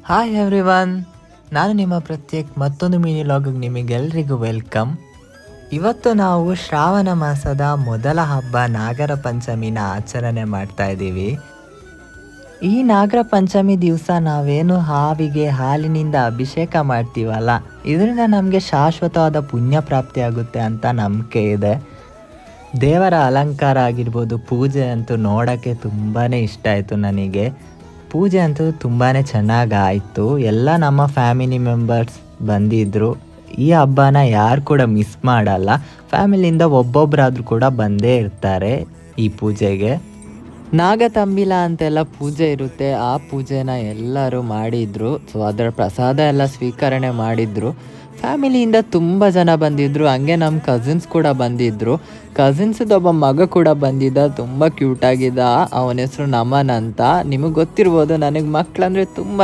Hi everyone, ನಾನು ನಿಮ್ಮ ಪ್ರತ್ಯೇಕ್ ಮತ್ತೊಂದು ಮಿನಿ ಲಾಗಿಗೆ ನಿಮಗೆಲ್ರಿಗೂ ವೆಲ್ಕಮ್. ಇವತ್ತು ನಾವು ಶ್ರಾವಣ ಮಾಸದ ಮೊದಲ ಹಬ್ಬ ನಾಗರ ಪಂಚಮಿನ ಆಚರಣೆ ಮಾಡ್ತಾ ಇದ್ದೀವಿ. ಈ ನಾಗರ ಪಂಚಮಿ ದಿವಸ ನಾವೇನು ಹಾವಿಗೆ ಹಾಲಿನಿಂದ ಅಭಿಷೇಕ ಮಾಡ್ತೀವಲ್ಲ, ಇದರಿಂದ ನಮಗೆ ಶಾಶ್ವತವಾದ ಪುಣ್ಯ ಪ್ರಾಪ್ತಿ ಆಗುತ್ತೆ ಅಂತ ನಂಬಿಕೆ ಇದೆ. ದೇವರ ಅಲಂಕಾರ ಆಗಿರ್ಬೋದು, ಪೂಜೆ ಅಂತೂ ನೋಡೋಕ್ಕೆ ತುಂಬಾ ಇಷ್ಟ ಆಯಿತು ನನಗೆ. ಪೂಜೆ ಅಂತೂ ತುಂಬಾ ಚೆನ್ನಾಗಾಯಿತು. ಎಲ್ಲ ನಮ್ಮ ಫ್ಯಾಮಿಲಿ ಮೆಂಬರ್ಸ್ ಬಂದಿದ್ದರು. ಈ ಹಬ್ಬನ ಯಾರು ಕೂಡ ಮಿಸ್ ಮಾಡಲ್ಲ. ಫ್ಯಾಮಿಲಿಯಿಂದ ಒಬ್ಬೊಬ್ಬರಾದರೂ ಕೂಡ ಬಂದೇ ಇರ್ತಾರೆ ಈ ಪೂಜೆಗೆ. ನಾಗತಂಬಿಲ ಅಂತೆಲ್ಲ ಪೂಜೆ ಇರುತ್ತೆ, ಆ ಪೂಜೆನ ಎಲ್ಲರೂ ಮಾಡಿದರು. ಸೊ ಅದರ ಪ್ರಸಾದ ಎಲ್ಲ ಸ್ವೀಕರಣೆ ಮಾಡಿದರು. ಫ್ಯಾಮಿಲಿಯಿಂದ ತುಂಬ ಜನ ಬಂದಿದ್ದರು. ಹಂಗೆ ನಮ್ಮ ಕಸಿನ್ಸ್ ಕೂಡ ಬಂದಿದ್ದರು. ಕಸಿನ್ಸ್ದೊಬ್ಬ ಮಗ ಕೂಡ ಬಂದಿದ್ದ, ತುಂಬ ಕ್ಯೂಟಾಗಿದ್ದ. ಅವನ ಹೆಸರು ನಮನ್ ಅಂತ. ನಿಮಗೆ ಗೊತ್ತಿರ್ಬೋದು, ನನಗೆ ಮಕ್ಕಳಂದರೆ ತುಂಬ